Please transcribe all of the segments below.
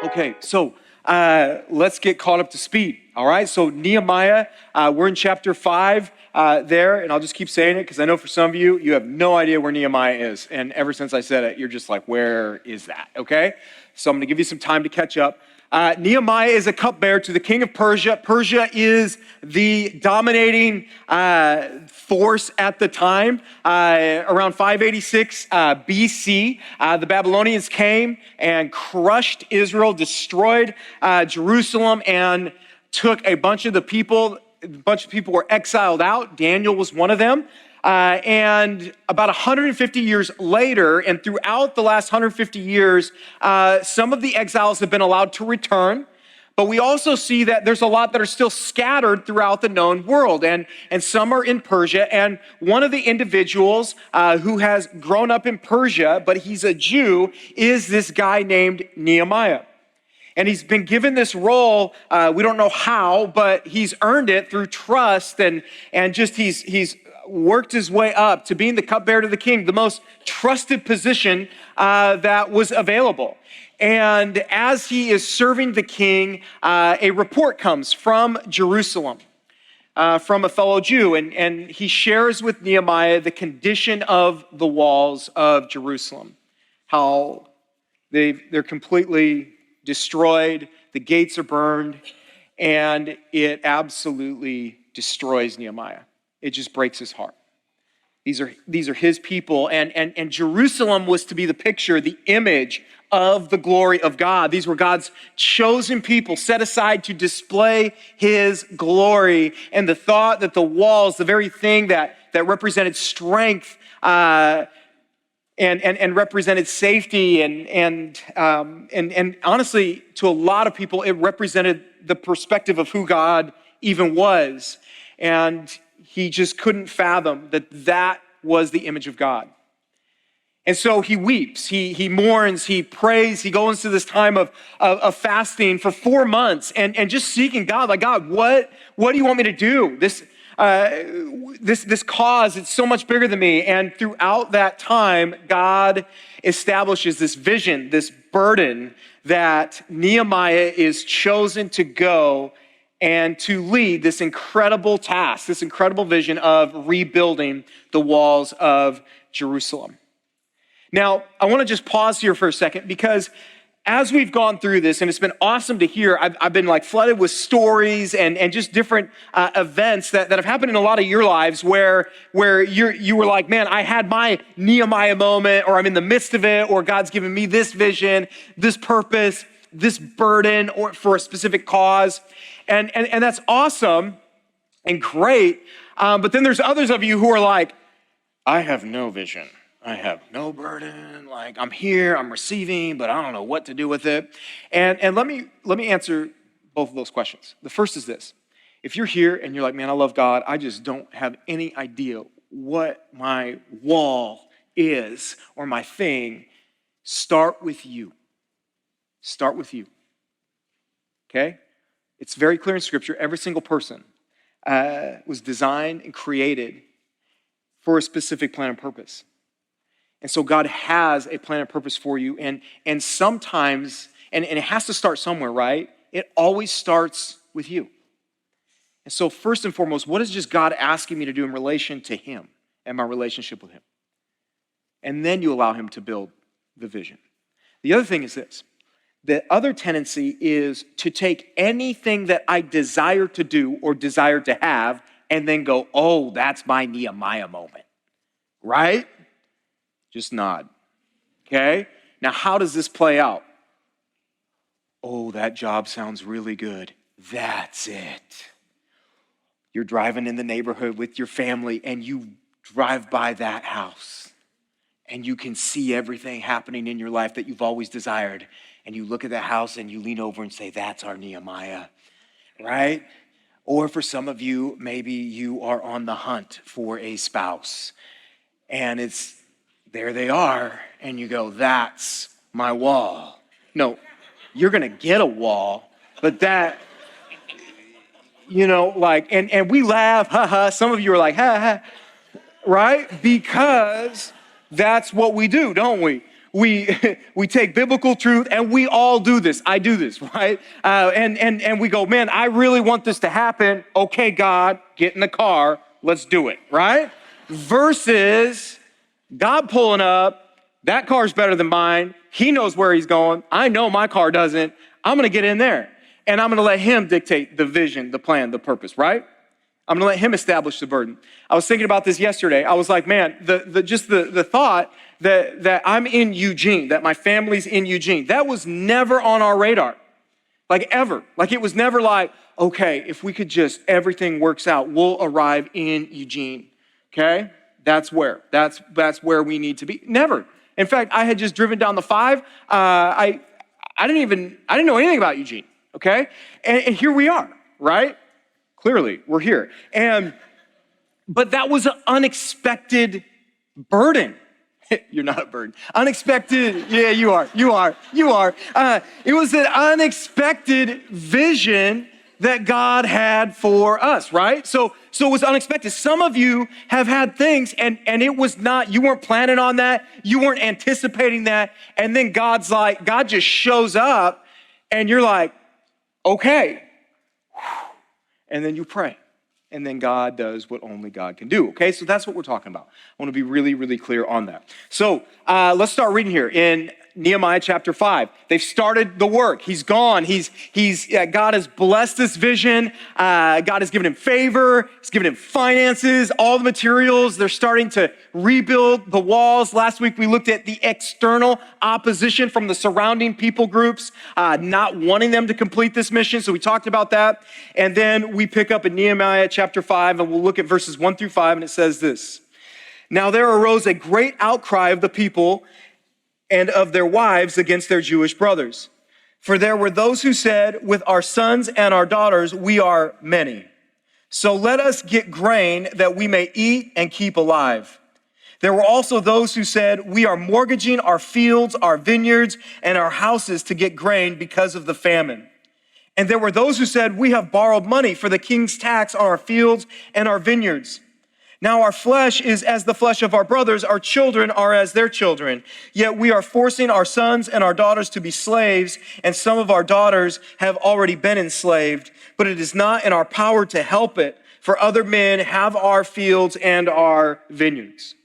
Okay, so let's get caught up to speed. All right, so Nehemiah, we're in chapter 5 there, and I'll just keep saying it because I know for some of you, you have no idea where Nehemiah is. And ever since I said it, you're just like, where is that? Okay, so I'm going to give you some time to catch up. Nehemiah is a cupbearer to the king of Persia. Persia is the dominating force at the time. Around 586 BC, the Babylonians came and crushed Israel, destroyed Jerusalem, and took a bunch of the people. A bunch of people were exiled out. Daniel was one of them. And about 150 years later, and throughout the last 150 years, some of the exiles have been allowed to return. But we also see that there's a lot that are still scattered throughout the known world. And some are in Persia. And one of the individuals who has grown up in Persia, but he's a Jew, is this guy named Nehemiah. And he's been given this role, we don't know how, but he's earned it through trust and just he's worked his way up to being the cupbearer to the king, the most trusted position that was available. And as he is serving the king, a report comes from Jerusalem, from a fellow Jew, and he shares with Nehemiah the condition of the walls of Jerusalem, how they're completely destroyed, the gates are burned, and it absolutely destroys Nehemiah. It just breaks his heart. These are his people, and Jerusalem was to be the picture, the image of the glory of God. These were God's chosen people set aside to display his glory, and the thought that the walls, the very thing that represented strength and represented safety and honestly, to a lot of people, it represented the perspective of who God even was. And he just couldn't fathom that was the image of God. And so he weeps, he mourns, he prays, he goes into this time of fasting for 4 months and just seeking God, like, God, what do you want me to do? This cause, it's so much bigger than me. And throughout that time, God establishes this vision, this burden that Nehemiah is chosen to go and to lead this incredible task, this incredible vision of rebuilding the walls of Jerusalem. Now, I want to just pause here for a second because as we've gone through this, and it's been awesome to hear, I've been like flooded with stories and just different events that have happened in a lot of your lives where you were like, man, I had my Nehemiah moment, or I'm in the midst of it, or God's given me this vision, this purpose, this burden, or for a specific cause. And that's awesome and great. But then there's others of you who are like, I have no vision. I have no burden. Like, I'm here, I'm receiving, but I don't know what to do with it. And let me answer both of those questions. The first is this. If you're here and you're like, man, I love God, I just don't have any idea what my wall is or my thing, start with you. Start with you. Okay? It's very clear in Scripture, every single person was designed and created for a specific plan and purpose. And so God has a plan and purpose for you. And sometimes, and it has to start somewhere, right? It always starts with you. And so first and foremost, what is just God asking me to do in relation to him and my relationship with him? And then you allow him to build the vision. The other thing is this. The other tendency is to take anything that I desire to do or desire to have and then go, oh, that's my Nehemiah moment, right? Just nod, okay? Now, how does this play out? Oh, that job sounds really good. That's it. You're driving in the neighborhood with your family and you drive by that house and you can see everything happening in your life that you've always desired. And you look at that house and you lean over and say, that's our Nehemiah, right? Or for some of you, maybe you are on the hunt for a spouse and there they are, and you go, that's my wall. No, you're gonna get a wall, but that, like, and we laugh, ha. Some of you are like, ha, right? Because that's what we do, don't we? we we take biblical truth, and we all do this. I do this, right? And we go, man, I really want this to happen. Okay, God, get in the car. Let's do it, right? Versus God pulling up. That car's better than mine. He knows where he's going. I know my car doesn't. I'm going to get in there, and I'm going to let him dictate the vision, the plan, the purpose, right? I'm going to let him establish the burden. I was thinking about this yesterday. I was like, man, the thought that I'm in Eugene, that my family's in Eugene, that was never on our radar, like ever. Like it was never like, okay, if we could just, everything works out, we'll arrive in Eugene, okay? That's where we need to be. Never. In fact, I had just driven down the 5. I didn't know anything about Eugene, okay? And here we are, right? Clearly, we're here. But that was an unexpected burden. You're not a burden. Unexpected, yeah, you are. It was an unexpected vision that God had for us, right? So it was unexpected. Some of you have had things and it was not, you weren't planning on that. You weren't anticipating that. And then God just shows up and you're like, okay. And then you pray. And then God does what only God can do, okay? So that's what we're talking about. I want to be really, really clear on that. So let's start reading here in Nehemiah chapter 5. They've started the work. He's gone. God has blessed this vision. God has given him favor. He's given him finances, all the materials. They're starting to rebuild the walls. Last week, we looked at the external opposition from the surrounding people groups, not wanting them to complete this mission. So we talked about that. And then we pick up in Nehemiah chapter 5, and we'll look at verses 1 through 5, and it says this. Now there arose a great outcry of the people and of their wives against their Jewish brothers. For there were those who said, with our sons and our daughters, we are many. So let us get grain that we may eat and keep alive. There were also those who said, we are mortgaging our fields, our vineyards, and our houses to get grain because of the famine. And there were those who said, we have borrowed money for the king's tax on our fields and our vineyards. Now our flesh is as the flesh of our brothers, our children are as their children. Yet we are forcing our sons and our daughters to be slaves, and some of our daughters have already been enslaved. But it is not in our power to help it, for other men have our fields and our vineyards.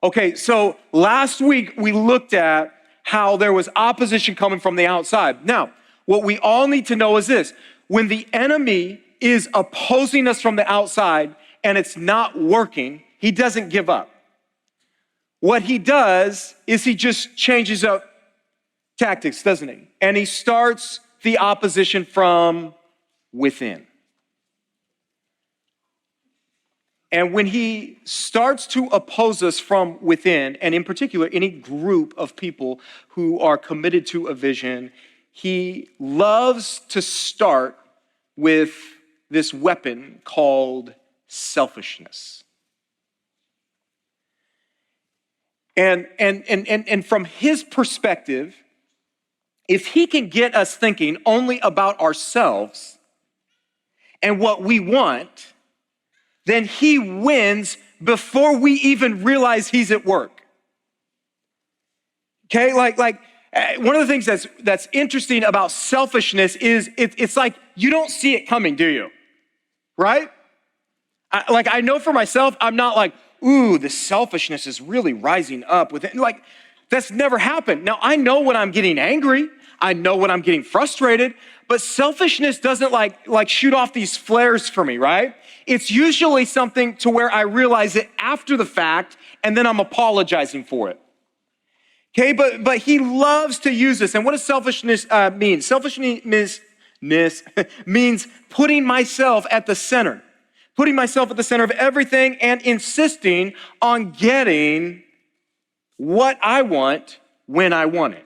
Okay, so last week we looked at how there was opposition coming from the outside. Now, what we all need to know is this. When the enemy is opposing us from the outside, and it's not working, he doesn't give up. What he does is he just changes up tactics, doesn't he? And he starts the opposition from within. And when he starts to oppose us from within, and in particular, any group of people who are committed to a vision, he loves to start with this weapon called selfishness. And from his perspective, if he can get us thinking only about ourselves and what we want, then he wins before we even realize he's at work. Okay, like one of the things that's interesting about selfishness is it's like you don't see it coming, do you? Right? I know for myself, I'm not like, ooh, the selfishness is really rising up with it. Like, that's never happened. Now, I know when I'm getting angry. I know when I'm getting frustrated. But selfishness doesn't like shoot off these flares for me, right? It's usually something to where I realize it after the fact, and then I'm apologizing for it. Okay, but he loves to use this. And what does selfishness mean? Selfishness means putting myself at the center. Putting myself at the center of everything and insisting on getting what I want when I want it.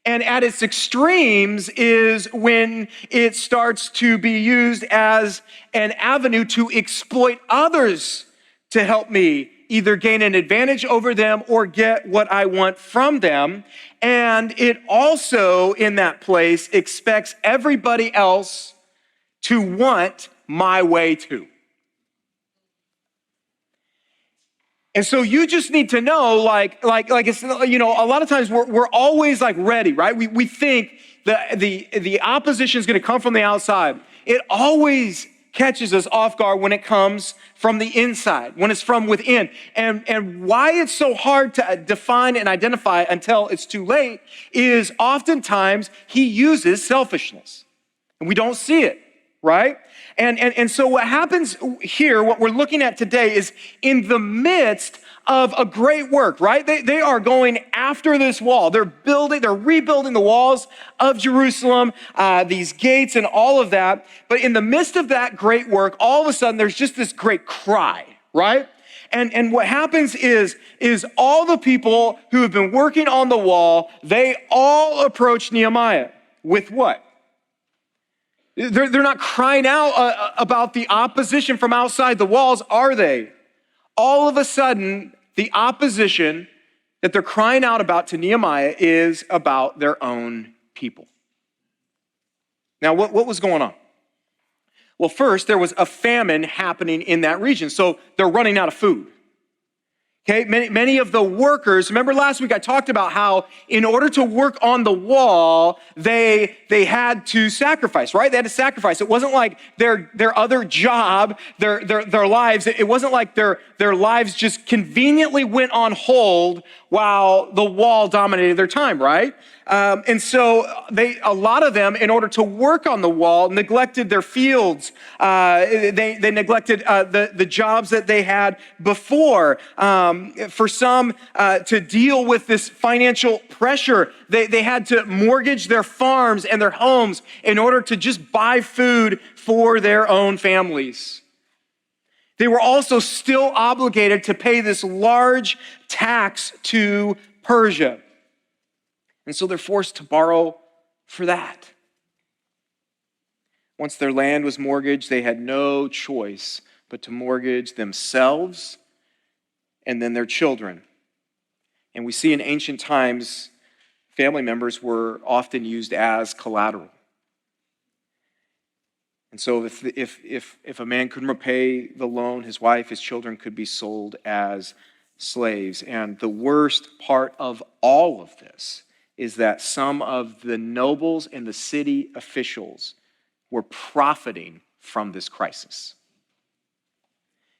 And at its extremes is when it starts to be used as an avenue to exploit others to help me either gain an advantage over them or get what I want from them. And it also, in that place, expects everybody else to want my way too. And so you just need to know, like it's, you know, a lot of times we're always like ready, right? We think the opposition is going to come from the outside. It always catches us off guard when it comes from the inside, when it's from within. And why it's so hard to define and identify until it's too late is oftentimes he uses selfishness. And we don't see it, right? And so what happens here, what we're looking at today is in the midst of a great work, right? They are going after this wall. They're rebuilding the walls of Jerusalem, these gates and all of that. But in the midst of that great work, all of a sudden there's just this great cry, right? And what happens is all the people who have been working on the wall, they all approach Nehemiah with what? They're not crying out about the opposition from outside the walls, are they? All of a sudden, the opposition that they're crying out about to Nehemiah is about their own people. Now, what was going on? Well, first, there was a famine happening in that region, so they're running out of food. Okay, many of the workers, remember last week I talked about how in order to work on the wall, they had to sacrifice, right? They had to sacrifice. It wasn't like their other job, their lives, it wasn't like their lives just conveniently went on hold while the wall dominated their time, right? And so a lot of them, in order to work on the wall, neglected their fields. They neglected the jobs that they had before. For some, to deal with this financial pressure, they had to mortgage their farms and their homes in order to just buy food for their own families. They were also still obligated to pay this large tax to Persia. And so they're forced to borrow for that. Once their land was mortgaged, they had no choice but to mortgage themselves and then their children. And we see in ancient times, family members were often used as collateral. And so if a man couldn't repay the loan, his wife, his children could be sold as slaves. And the worst part of all of this is that some of the nobles and the city officials were profiting from this crisis.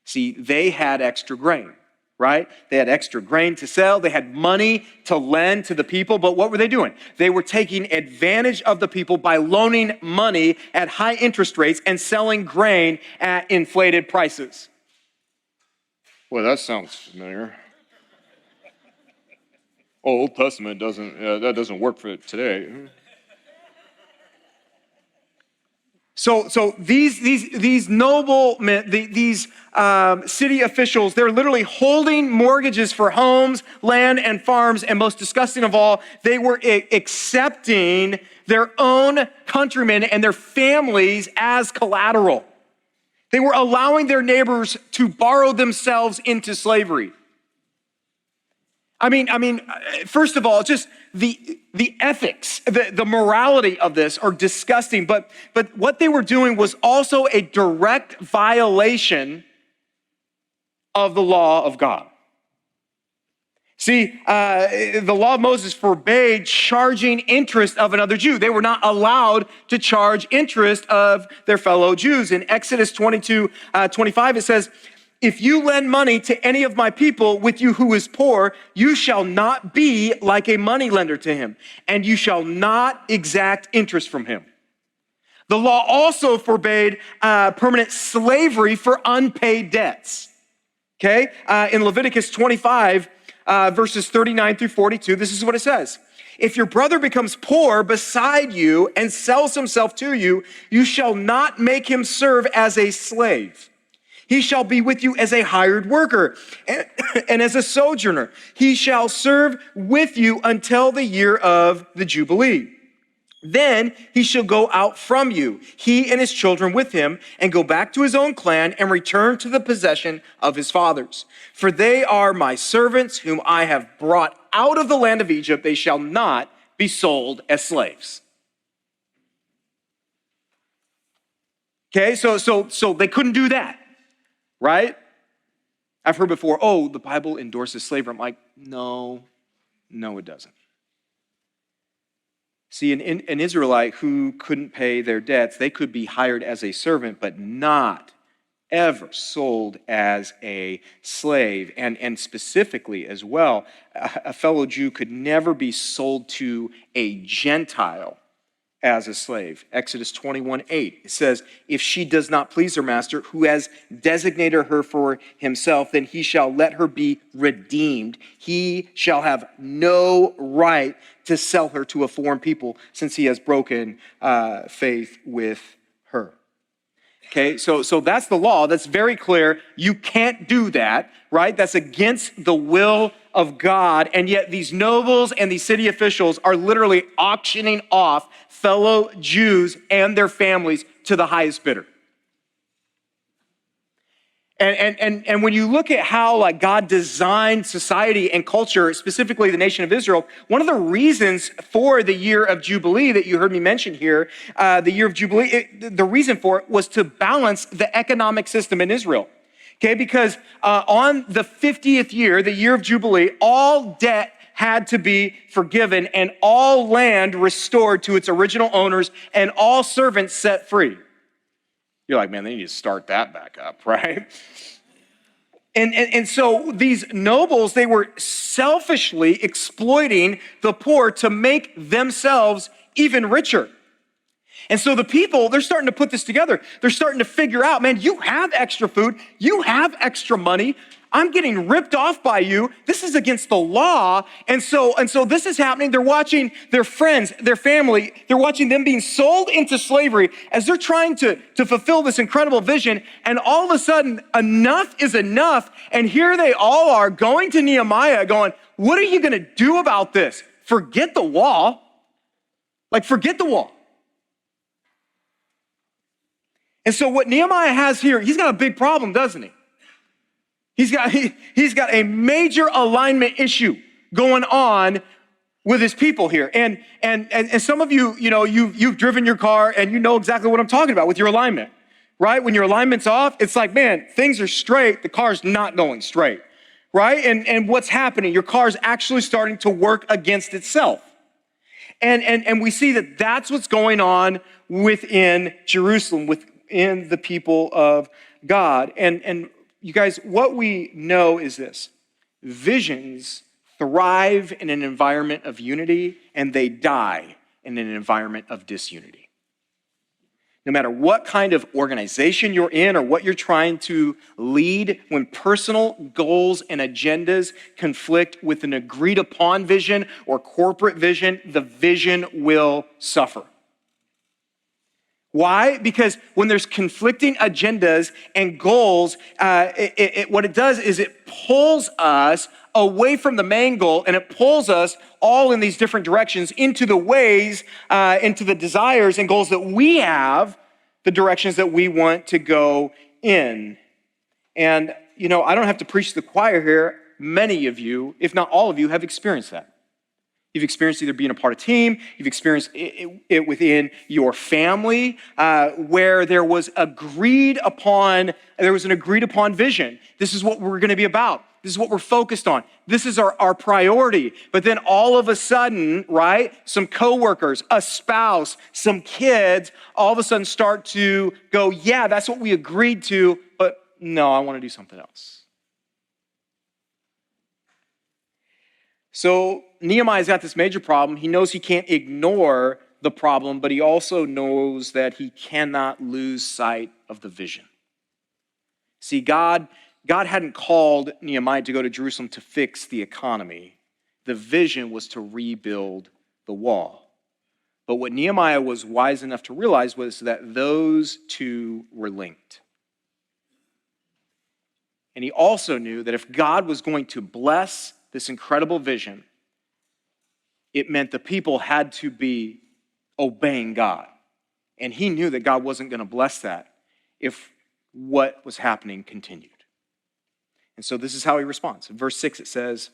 See, they had extra grain, right? They had extra grain to sell. They had money to lend to the people. But what were they doing? They were taking advantage of the people by loaning money at high interest rates and selling grain at inflated prices. Well, that sounds familiar. Old Testament that doesn't work for today. So these noblemen, these city officials, they're literally holding mortgages for homes, land, and farms. And most disgusting of all, they were accepting their own countrymen and their families as collateral. They were allowing their neighbors to borrow themselves into slavery. I mean, first of all, just the ethics, the morality of this are disgusting, but what they were doing was also a direct violation of the law of God. See, the law of Moses forbade charging interest of another Jew. They were not allowed to charge interest of their fellow Jews. In Exodus 22:25, it says, "If you lend money to any of my people with you who is poor, you shall not be like a moneylender to him, and you shall not exact interest from him." The law also forbade permanent slavery for unpaid debts. Okay? In Leviticus 25, verses 39 through 42, this is what it says. "If your brother becomes poor beside you and sells himself to you, you shall not make him serve as a slave. He shall be with you as a hired worker and as a sojourner. He shall serve with you until the year of the Jubilee. Then he shall go out from you, he and his children with him, and go back to his own clan and return to the possession of his fathers. For they are my servants whom I have brought out of the land of Egypt. They shall not be sold as slaves." Okay, so they couldn't do that. Right? I've heard before, oh, the Bible endorses slavery. I'm like, no, it doesn't. See, an Israelite who couldn't pay their debts, they could be hired as a servant, but not ever sold as a slave. And specifically as well, a fellow Jew could never be sold to a Gentile as a slave. Exodus 21:8, it says, if she does not please her master, who has designated her for himself, then he shall let her be redeemed. He shall have no right to sell her to a foreign people, since he has broken faith with her. Okay, so that's the law. That's very clear. You can't do that, right? That's against the will of God. And yet these nobles and these city officials are literally auctioning off fellow Jews and their families to the highest bidder. And when you look at how like God designed society and culture, specifically the nation of Israel, one of the reasons for the year of Jubilee that you heard me mention here, the year of Jubilee, the reason for it was to balance the economic system in Israel. Okay, because on the 50th year, the year of Jubilee, all debt had to be forgiven and all land restored to its original owners and all servants set free. You're like, man, they need to start that back up, right? And so these nobles, they were selfishly exploiting the poor to make themselves even richer. And so the people, they're starting to put this together. They're starting to figure out, man, you have extra food, you have extra money. I'm getting ripped off by you. This is against the law. And so this is happening. They're watching their friends, their family, they're watching them being sold into slavery as they're trying to fulfill this incredible vision. And all of a sudden, enough is enough. And here they all are going to Nehemiah going, what are you going to do about this? Forget the wall. Like, forget the wall. And so what Nehemiah has here, he's got a big problem, doesn't he? He's got a major alignment issue going on with his people here. And some of you, you've driven your car and you know exactly what I'm talking about with your alignment, right? When your alignment's off, it's like, man, things are straight, the car's not going straight, right? And what's happening? Your car's actually starting to work against itself. And we see that that's what's going on within Jerusalem, within the people of God. And you guys, what we know is this: visions thrive in an environment of unity and they die in an environment of disunity. No matter what kind of organization you're in or what you're trying to lead, when personal goals and agendas conflict with an agreed upon vision or corporate vision, the vision will suffer. Why? Because when there's conflicting agendas and goals, what it does is it pulls us away from the main goal, and it pulls us all in these different directions into the ways, into the desires and goals that we have, the directions that we want to go in. And, I don't have to preach to the choir here. Many of you, if not all of you, have experienced that. You've experienced either being a part of a team, you've experienced it within your family, where there was an agreed upon vision. This is what we're going to be about. This is what we're focused on. This is our priority. But then all of a sudden, right, some coworkers, a spouse, some kids, all of a sudden start to go, yeah, that's what we agreed to, but no, I want to do something else. So Nehemiah's got this major problem. He knows he can't ignore the problem, but he also knows that he cannot lose sight of the vision. See, God hadn't called Nehemiah to go to Jerusalem to fix the economy. The vision was to rebuild the wall. But what Nehemiah was wise enough to realize was that those two were linked. And he also knew that if God was going to bless this incredible vision, it meant the people had to be obeying God. And he knew that God wasn't going to bless that if what was happening continued. And so this is how he responds. In verse 6 it says,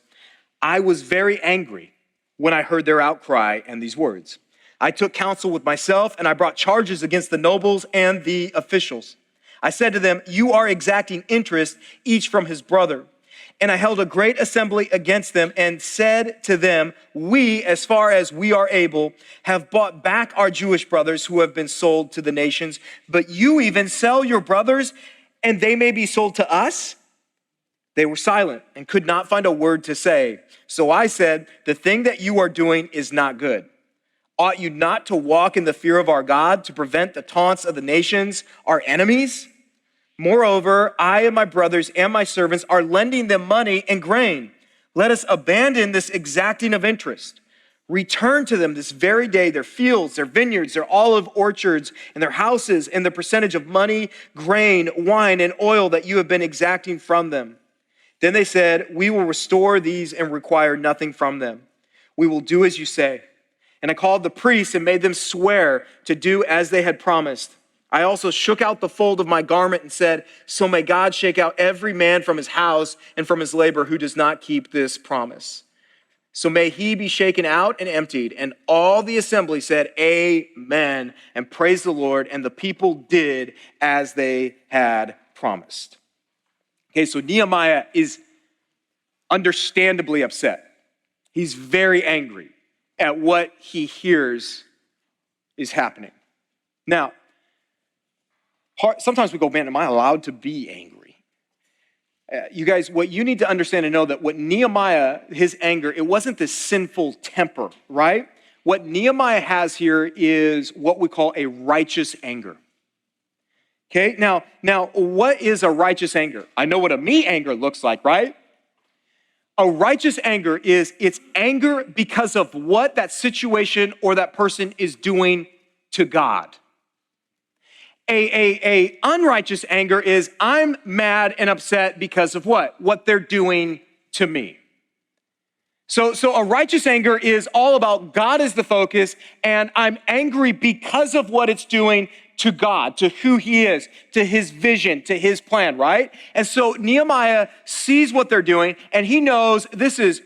I was very angry when I heard their outcry and these words. I took counsel with myself and I brought charges against the nobles and the officials. I said to them, you are exacting interest, each from his brother. And I held a great assembly against them and said to them, we, as far as we are able, have bought back our Jewish brothers who have been sold to the nations, but you even sell your brothers and they may be sold to us? They were silent and could not find a word to say. So I said, the thing that you are doing is not good. Ought you not to walk in the fear of our God to prevent the taunts of the nations, our enemies? Moreover, I and my brothers and my servants are lending them money and grain. Let us abandon this exacting of interest. Return to them this very day their fields, their vineyards, their olive orchards, and their houses, and the percentage of money, grain, wine, and oil that you have been exacting from them. Then they said, we will restore these and require nothing from them. We will do as you say. And I called the priests and made them swear to do as they had promised. I also shook out the fold of my garment and said, so may God shake out every man from his house and from his labor who does not keep this promise. So may he be shaken out and emptied. And all the assembly said, amen, and praised the Lord. And the people did as they had promised. Okay, so Nehemiah is understandably upset. He's very angry at what he hears is happening. Now, sometimes we go, man, am I allowed to be angry? You guys, what you need to understand and know that what Nehemiah, his anger, it wasn't this sinful temper, right? What Nehemiah has here is what we call a righteous anger. Okay, now, what is a righteous anger? I know what a me anger looks like, right? A righteous anger is it's anger because of what that situation or that person is doing to God. A unrighteous anger is I'm mad and upset because of what? What they're doing to me. So a righteous anger is all about God is the focus, and I'm angry because of what it's doing to God, to who he is, to his vision, to his plan, right? And so Nehemiah sees what they're doing, and he knows this is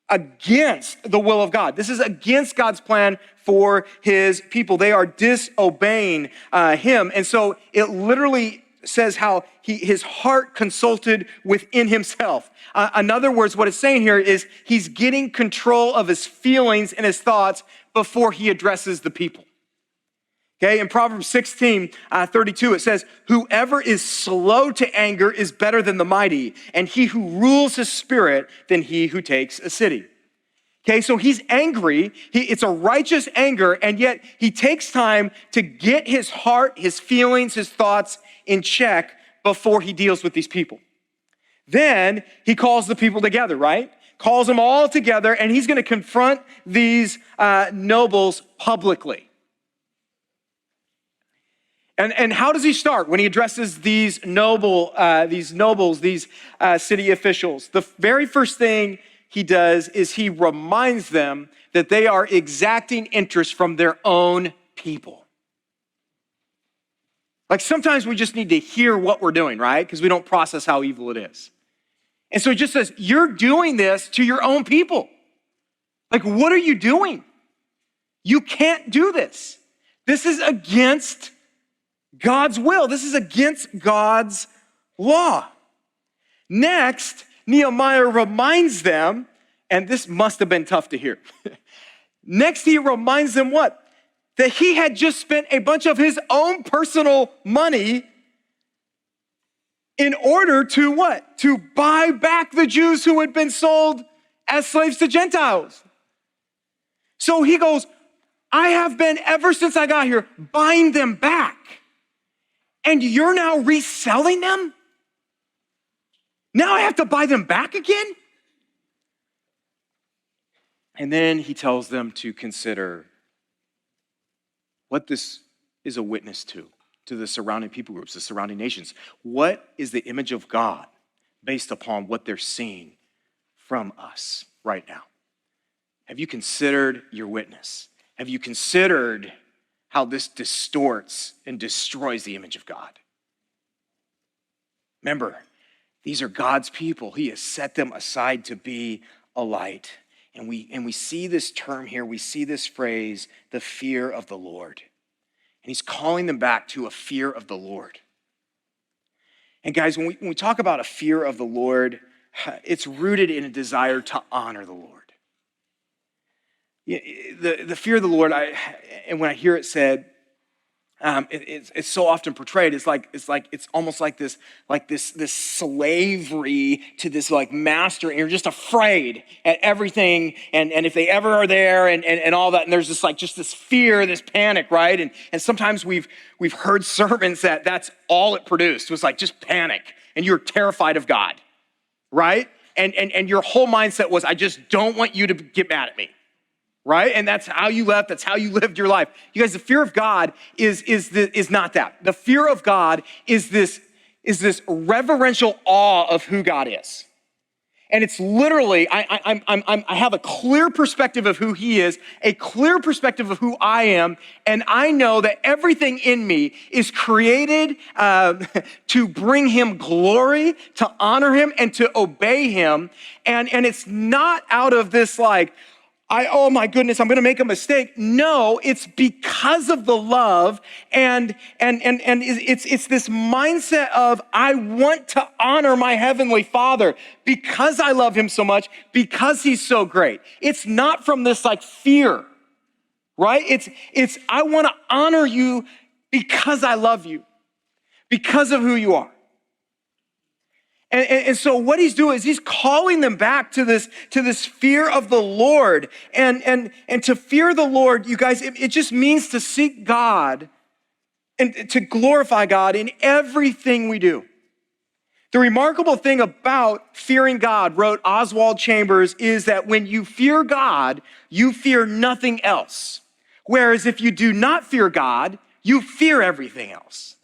against the will of God. This is against God's plan for his people. They are disobeying him. And so it literally says how his heart consulted within himself. In other words, what it's saying here is he's getting control of his feelings and his thoughts before he addresses the people. Okay, in Proverbs 16:32, it says, whoever is slow to anger is better than the mighty, and he who rules his spirit than he who takes a city. Okay, so he's angry. It's a righteous anger, and yet he takes time to get his heart, his feelings, his thoughts in check before he deals with these people. Then he calls the people together, right? Calls them all together, and he's going to confront these nobles publicly. And how does he start when he addresses these nobles, these city officials? The very first thing he does is he reminds them that they are exacting interest from their own people. Like sometimes we just need to hear what we're doing, right? Because we don't process how evil it is. And so it just says, you're doing this to your own people. Like, what are you doing? You can't do this. This is against God's will. This is against God's law. Next, Nehemiah reminds them, and this must have been tough to hear. Next, he reminds them what? That he had just spent a bunch of his own personal money in order to what? To buy back the Jews who had been sold as slaves to Gentiles. So he goes, I have been, ever since I got here, buying them back. And you're now reselling them? Now I have to buy them back again? And then he tells them to consider what this is a witness to the surrounding people groups, the surrounding nations. What is the image of God based upon what they're seeing from us right now? Have you considered your witness? Have you considered how this distorts and destroys the image of God? Remember, these are God's people. He has set them aside to be a light. And we see this term here, we see this phrase, the fear of the Lord. And he's calling them back to a fear of the Lord. And guys, when we talk about a fear of the Lord, it's rooted in a desire to honor the Lord. The fear of the Lord, and when I hear it said, it's so often portrayed. It's almost like this slavery to this like master, and you're just afraid at everything. And if they ever are there, and all that, and there's just this fear, this panic, right? And sometimes we've heard sermons that's all it produced was like just panic, and you're terrified of God, right? And your whole mindset was, I just don't want you to get mad at me. Right? And that's how you left. That's how you lived your life. You guys, the fear of God is not that. The fear of God is this reverential awe of who God is. And it's literally, I have a clear perspective of who he is, a clear perspective of who I am, and I know that everything in me is created to bring him glory, to honor him, and to obey him. And it's not out of this like, oh my goodness, I'm gonna make a mistake. No, it's because of the love and it's this mindset of I want to honor my heavenly Father because I love him so much, because he's so great. It's not from this like fear, right? It's I wanna honor you because I love you, because of who you are. And so what he's doing is he's calling them back to this fear of the Lord. And to fear the Lord, you guys, it just means to seek God and to glorify God in everything we do. The remarkable thing about fearing God, wrote Oswald Chambers, is that when you fear God, you fear nothing else. Whereas if you do not fear God, you fear everything else.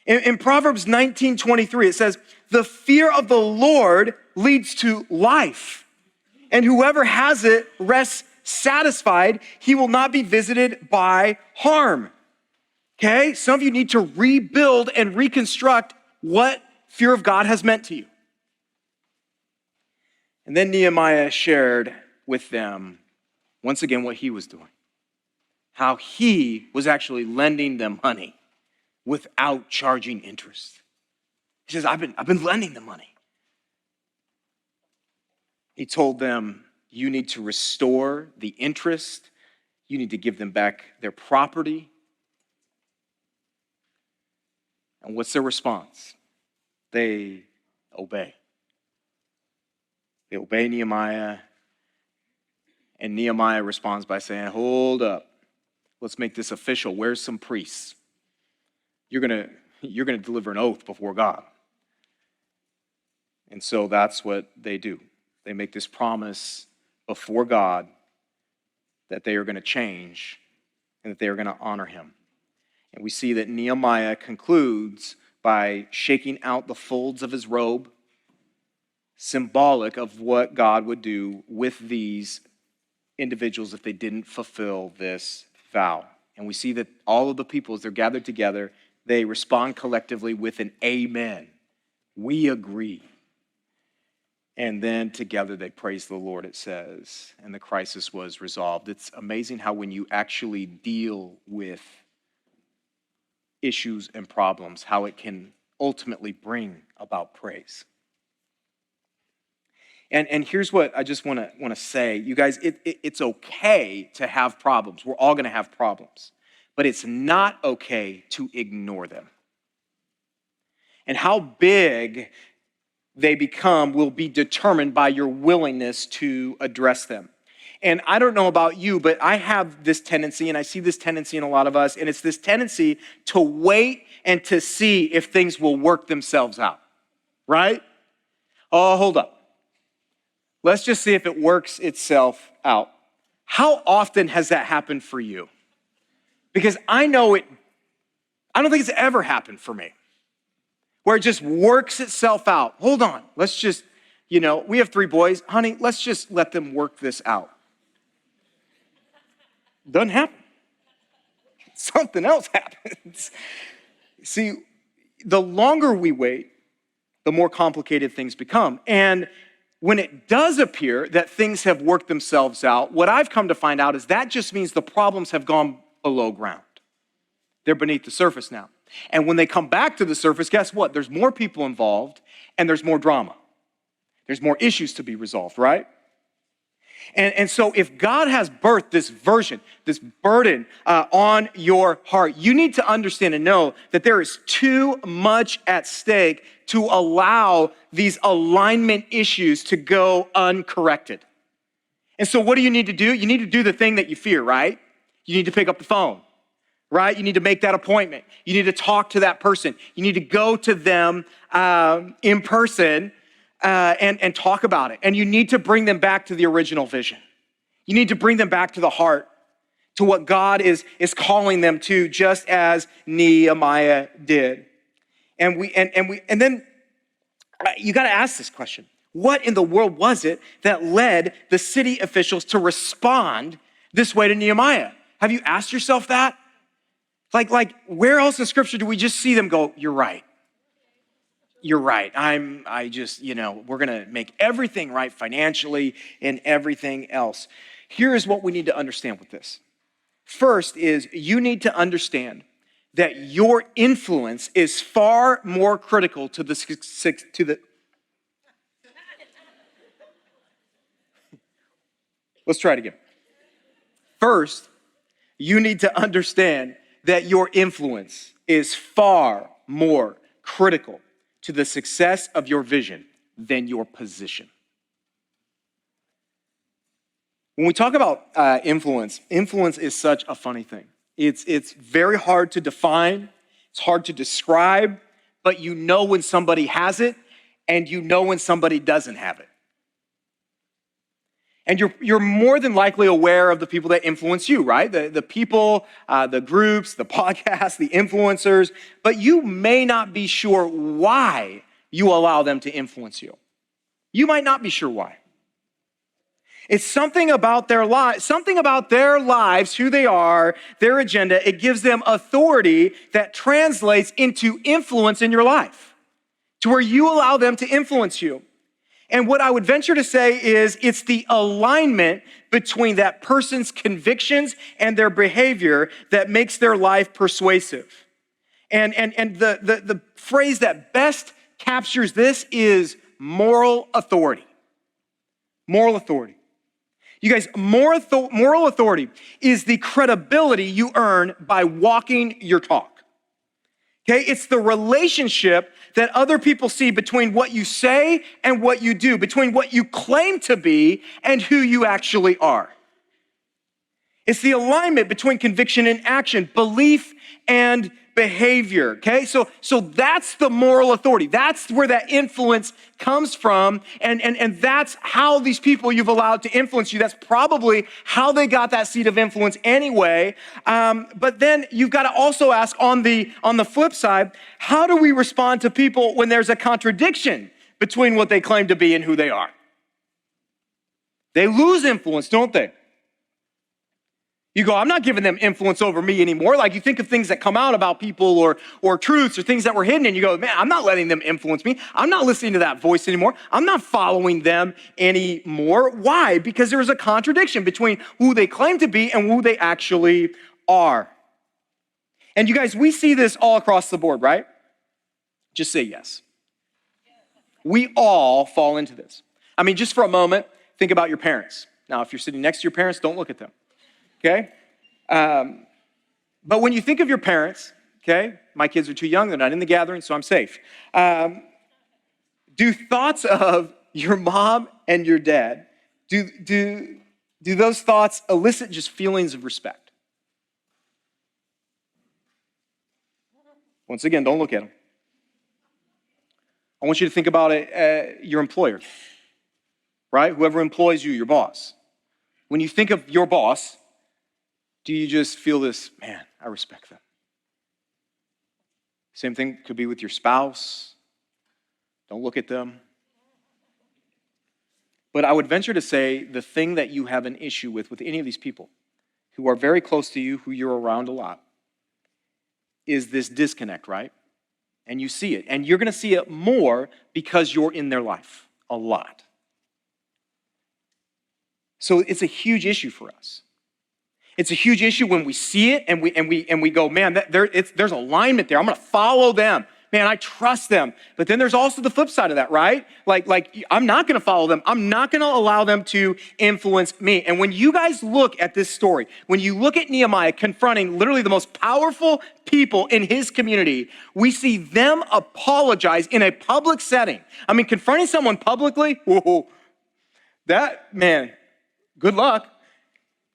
In Proverbs 19:23, it says, the fear of the Lord leads to life, and whoever has it rests satisfied. He will not be visited by harm. Okay? Some of you need to rebuild and reconstruct what fear of God has meant to you. And then Nehemiah shared with them, once again, what he was doing. How he was actually lending them money without charging interest. He says, I've been lending them money. He told them, you need to restore the interest. You need to give them back their property. And what's their response? They obey. They obey Nehemiah. And Nehemiah responds by saying, hold up. Let's make this official. Where's some priests? You're gonna deliver an oath before God. And so that's what they do. They make this promise before God that they are going to change and that they are going to honor him. And we see that Nehemiah concludes by shaking out the folds of his robe, symbolic of what God would do with these individuals if they didn't fulfill this vow. And we see that all of the people, as they're gathered together, they respond collectively with an amen. We agree. And then together they praise the Lord, it says, and the crisis was resolved. It's amazing how when you actually deal with issues and problems, how it can ultimately bring about praise. And here's what I just want to say. You guys, it's okay to have problems. We're all going to have problems. But it's not okay to ignore them. And how big they become will be determined by your willingness to address them. And I don't know about you, but I have this tendency, and I see this tendency in a lot of us, and it's this tendency to wait and to see if things will work themselves out, right? Oh, hold up. Let's just see if it works itself out. How often has that happened for you? Because I don't think it's ever happened for me, where it just works itself out. Hold on, let's just, we have 3 boys. Honey, let's just let them work this out. Doesn't happen. Something else happens. See, the longer we wait, the more complicated things become. And when it does appear that things have worked themselves out, what I've come to find out is that just means the problems have gone below ground. They're beneath the surface now. And when they come back to the surface, guess what? There's more people involved and there's more drama. There's more issues to be resolved, right? And so if God has birthed this version, this burden on your heart, you need to understand and know that there is too much at stake to allow these alignment issues to go uncorrected. And so what do you need to do? You need to do the thing that you fear, right? You need to pick up the phone, right? You need to make that appointment. You need to talk to that person. You need to go to them in person and talk about it. And you need to bring them back to the original vision. You need to bring them back to the heart, to what God is calling them to, just as Nehemiah did. And then you got to ask this question. What in the world was it that led the city officials to respond this way to Nehemiah? Have you asked yourself that? Like where else in Scripture do we just see them go, you're right. You're right. We're going to make everything right financially and everything else. Here is what we need to understand with this. First is you need to understand that your influence is far more critical to the Let's try it again. First, you need to understand that your influence is far more critical to the success of your vision than your position. When we talk about influence is such a funny thing. It's very hard to define, it's hard to describe, but you know when somebody has it and you know when somebody doesn't have it. And you're more than likely aware of the people that influence you, right? The people, the groups, the podcasts, the influencers, but you may not be sure why you allow them to influence you. You might not be sure why. It's something about their lives, who they are, their agenda. It gives them authority that translates into influence in your life, to where you allow them to influence you. And what I would venture to say is it's the alignment between that person's convictions and their behavior that makes their life persuasive. And the phrase that best captures this is moral authority. Moral authority. You guys, moral authority is the credibility you earn by walking your talk. Okay, it's the relationship that other people see between what you say and what you do, between what you claim to be and who you actually are. It's the alignment between conviction and action, belief and behavior, okay? So that's the moral authority. That's where that influence comes from, and that's how these people you've allowed to influence you. That's probably how they got that seat of influence anyway. But then you've got to also ask on the flip side, how do we respond to people when there's a contradiction between what they claim to be and who they are? They lose influence, don't they? You go, I'm not giving them influence over me anymore. Like you think of things that come out about people or truths or things that were hidden, and you go, man, I'm not letting them influence me. I'm not listening to that voice anymore. I'm not following them anymore. Why? Because there is a contradiction between who they claim to be and who they actually are. And you guys, we see this all across the board, right? Just say yes. We all fall into this. I mean, just for a moment, think about your parents. Now, if you're sitting next to your parents, don't look at them. Okay? But when you think of your parents, okay, my kids are too young, they're not in the gathering, so I'm safe. Do thoughts of your mom and your dad, do those thoughts elicit just feelings of respect? Once again, don't look at them. I want you to think about it, your employer, right? Whoever employs you, your boss. When you think of your boss, do you just feel this, man, I respect them? Same thing could be with your spouse. Don't look at them. But I would venture to say the thing that you have an issue with any of these people who are very close to you, who you're around a lot, is this disconnect, right? And you see it. And you're going to see it more because you're in their life a lot. So it's a huge issue for us. It's a huge issue when we see it and we go, man, there's alignment there. I'm going to follow them. Man, I trust them. But then there's also the flip side of that, right? Like I'm not going to follow them. I'm not going to allow them to influence me. And when you guys look at this story, when you look at Nehemiah confronting literally the most powerful people in his community, we see them apologize in a public setting. I mean, confronting someone publicly, whoa, that, man, good luck.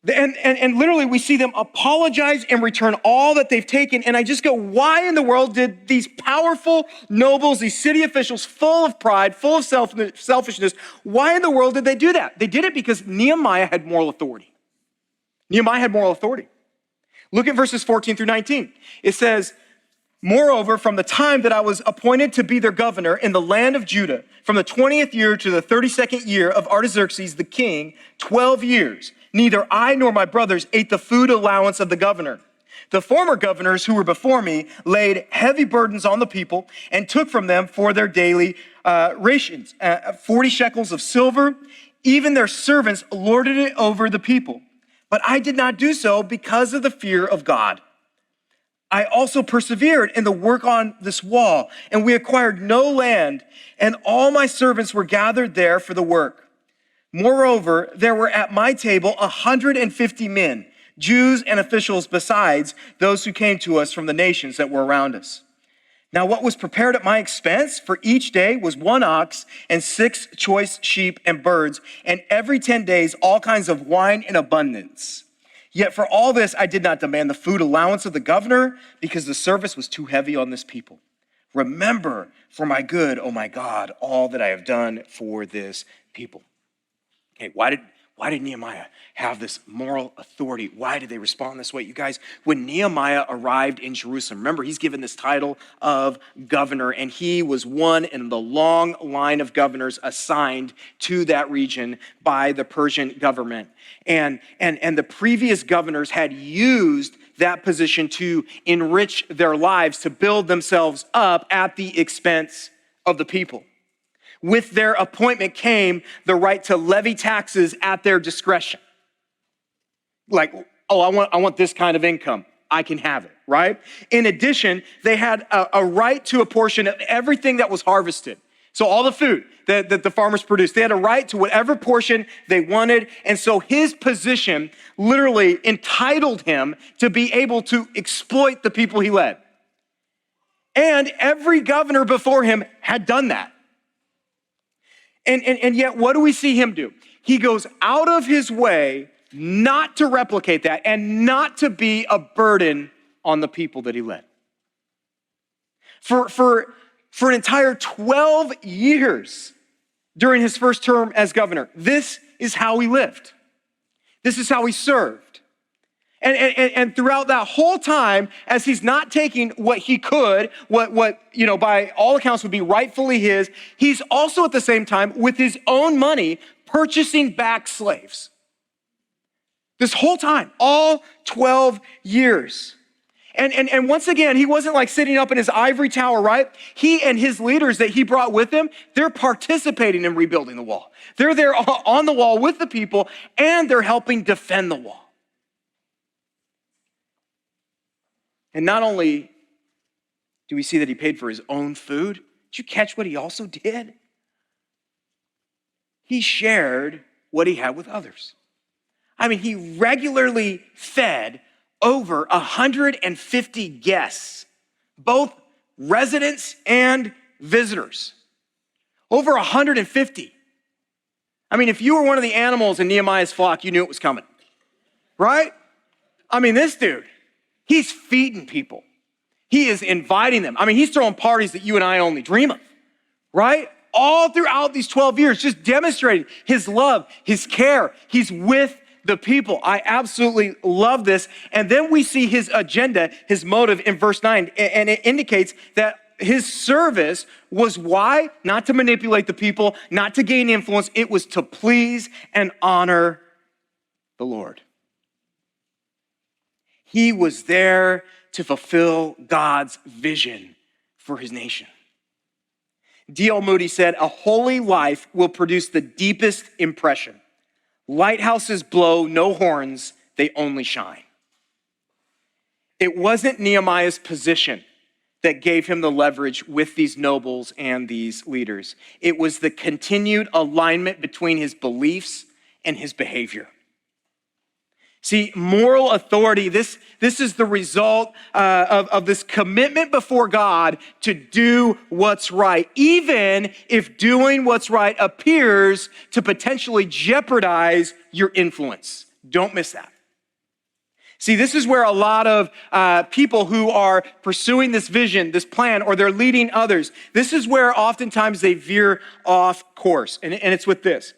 And literally we see them apologize and return all that they've taken. And I just go, why in the world did these powerful nobles, these city officials, full of pride, full of selfishness, why in the world did they do that? They did it because Nehemiah had moral authority. Nehemiah had moral authority. Look at verses 14 through 19. It says, moreover, from the time that I was appointed to be their governor in the land of Judah, from the 20th year to the 32nd year of Artaxerxes the king, 12 years, neither I nor my brothers ate the food allowance of the governor. The former governors who were before me laid heavy burdens on the people and took from them for their daily rations, 40 shekels of silver. Even their servants lorded it over the people. But I did not do so because of the fear of God. I also persevered in the work on this wall, and we acquired no land, and all my servants were gathered there for the work. Moreover, there were at my table 150 men, Jews and officials, besides those who came to us from the nations that were around us. Now, what was prepared at my expense for each day was 1 ox and 6 choice sheep and birds, and every 10 days all kinds of wine in abundance. Yet for all this, I did not demand the food allowance of the governor because the service was too heavy on this people. Remember for my good, oh my God, all that I have done for this people. Okay, why did Nehemiah have this moral authority? Why did they respond this way? You guys, when Nehemiah arrived in Jerusalem, remember he's given this title of governor, and he was one in the long line of governors assigned to that region by the Persian government. And the previous governors had used that position to enrich their lives, to build themselves up at the expense of the people. With their appointment came the right to levy taxes at their discretion. Like, oh, I want this kind of income. I can have it, right? In addition, they had a right to a portion of everything that was harvested. So all the food that the farmers produced, they had a right to whatever portion they wanted. And so his position literally entitled him to be able to exploit the people he led. And every governor before him had done that. And yet, what do we see him do? He goes out of his way not to replicate that and not to be a burden on the people that he led. For an entire 12 years during his first term as governor, this is how he lived. This is how he served. And throughout that whole time, as he's not taking what he could, what by all accounts would be rightfully his, he's also at the same time with his own money purchasing back slaves. This whole time, all 12 years. And once again, he wasn't like sitting up in his ivory tower, right? He and his leaders that he brought with him, they're participating in rebuilding the wall. They're there on the wall with the people, and they're helping defend the wall. And not only do we see that he paid for his own food, did you catch what he also did? He shared what he had with others. I mean, he regularly fed over 150 guests, both residents and visitors. Over 150. I mean, if you were one of the animals in Nehemiah's flock, you knew it was coming, right? I mean, this dude, he's feeding people. He is inviting them. I mean, he's throwing parties that you and I only dream of, right? All throughout these 12 years, just demonstrating his love, his care. He's with the people. I absolutely love this. And then we see his agenda, his motive in verse 9, and it indicates that his service was why? Not to manipulate the people, not to gain influence. It was to please and honor the Lord. He was there to fulfill God's vision for his nation. D.L. Moody said, "A holy life will produce the deepest impression. Lighthouses blow no horns, they only shine. It wasn't Nehemiah's position that gave him the leverage with these nobles and these leaders. It was the continued alignment between his beliefs and his behavior. See, moral authority, this is the result of this commitment before God to do what's right, even if doing what's right appears to potentially jeopardize your influence. Don't miss that. See, this is where a lot of people who are pursuing this vision, this plan, or they're leading others, this is where oftentimes they veer off course. And it's with this.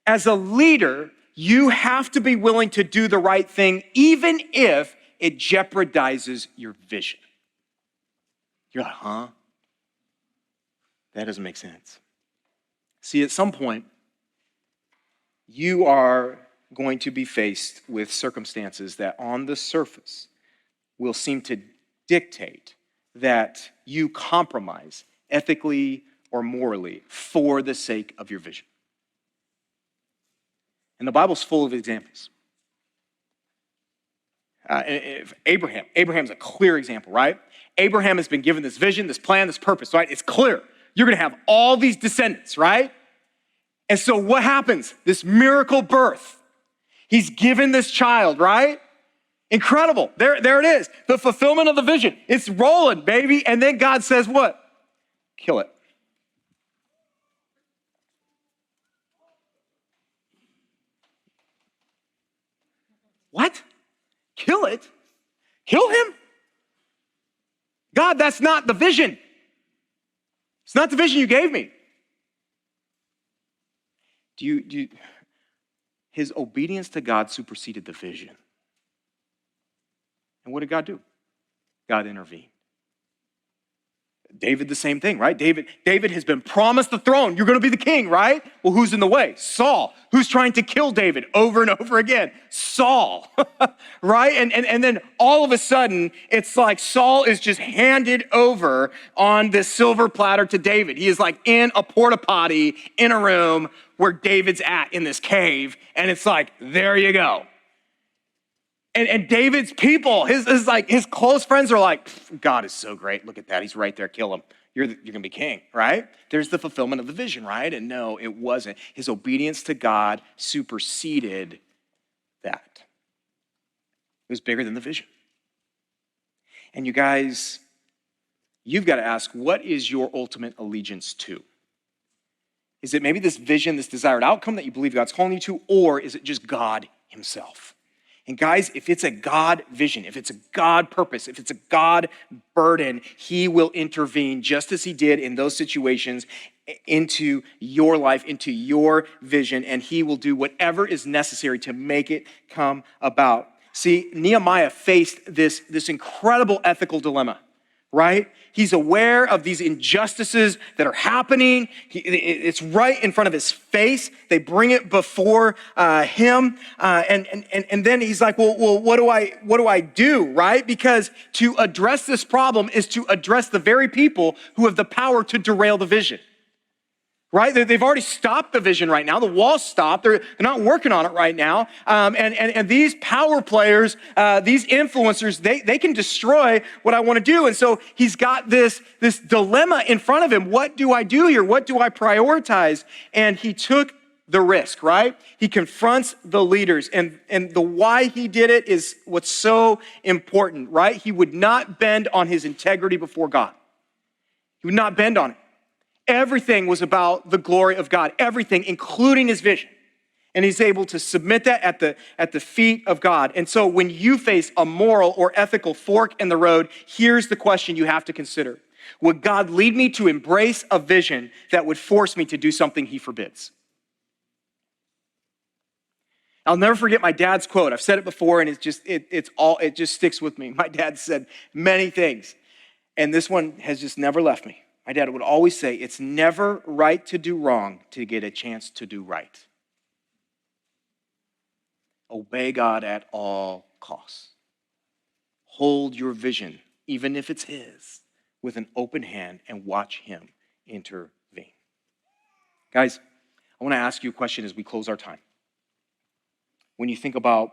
As a leader, you have to be willing to do the right thing, even if it jeopardizes your vision. You're like, huh? That doesn't make sense. See, at some point, you are going to be faced with circumstances that on the surface will seem to dictate that you compromise ethically or morally for the sake of your vision. And the Bible's full of examples. Abraham's a clear example, right? Abraham has been given this vision, this plan, this purpose, right? It's clear. You're going to have all these descendants, right? And so what happens? This miracle birth. He's given this child, right? Incredible. There it is. The fulfillment of the vision. It's rolling, baby. And then God says what? Kill it. What? Kill it? Kill him? God, that's not the vision. It's not the vision you gave me. His obedience to God superseded the vision. And what did God do? God intervened. David, the same thing, right? David has been promised the throne. You're going to be the king, right? Well, who's in the way? Saul. Who's trying to kill David over and over again? Saul, right? And then all of a sudden, it's like Saul is just handed over on this silver platter to David. He is like in a porta potty in a room where David's at in this cave. And it's like, there you go. And David's people, his close friends are like, God is so great. Look at that. He's right there. Kill him. You're going to be king, right? There's the fulfillment of the vision, right? And no, it wasn't. His obedience to God superseded that. It was bigger than the vision. And you guys, you've got to ask, what is your ultimate allegiance to? Is it maybe this vision, this desired outcome that you believe God's calling you to, or is it just God himself? And guys, if it's a God vision, if it's a God purpose, if it's a God burden, he will intervene just as he did in those situations into your life, into your vision, and he will do whatever is necessary to make it come about. See, Nehemiah faced this incredible ethical dilemma, right? He's aware of these injustices that are happening. It's right in front of his face. They bring it before him. And then he's like, well, what do I do, right? Because to address this problem is to address the very people who have the power to derail the vision. Right? They've already stopped the vision right now. The wall's stopped. They're not working on it right now. And these power players, these influencers, they can destroy what I want to do. And so he's got this dilemma in front of him. What do I do here? What do I prioritize? And he took the risk, right? He confronts the leaders. And the why he did it is what's so important, right? He would not bend on his integrity before God. He would not bend on it. Everything was about the glory of God, everything, including his vision. And he's able to submit that at the feet of God. And so when you face a moral or ethical fork in the road, here's the question you have to consider. Would God lead me to embrace a vision that would force me to do something he forbids? I'll never forget my dad's quote. I've said it before, and it just sticks with me. My dad said many things, and this one has just never left me. My dad would always say, it's never right to do wrong to get a chance to do right. Obey God at all costs. Hold your vision, even if it's his, with an open hand and watch him intervene. Guys, I want to ask you a question as we close our time. When you think about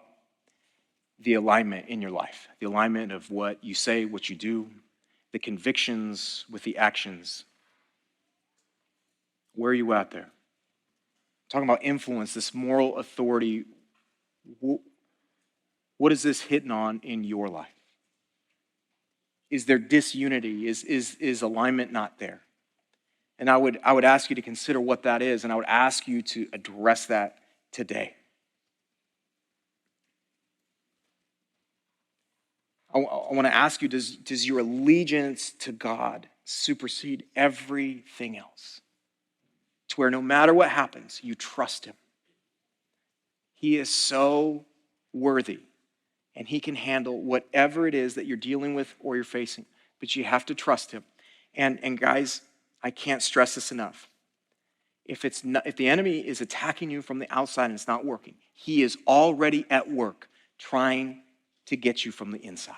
the alignment in your life, the alignment of what you say, what you do, the convictions with the actions. Where are you at there? Talking about influence, this moral authority. What is this hitting on in your life? Is there disunity? Is alignment not there? And I would ask you to consider what that is, and I would ask you to address that today. I want to ask you, does your allegiance to God supersede everything else? To where no matter what happens, you trust him. He is so worthy, and he can handle whatever it is that you're dealing with or you're facing, but you have to trust him. And guys, I can't stress this enough. If the enemy is attacking you from the outside and it's not working, he is already at work trying to get you from the inside.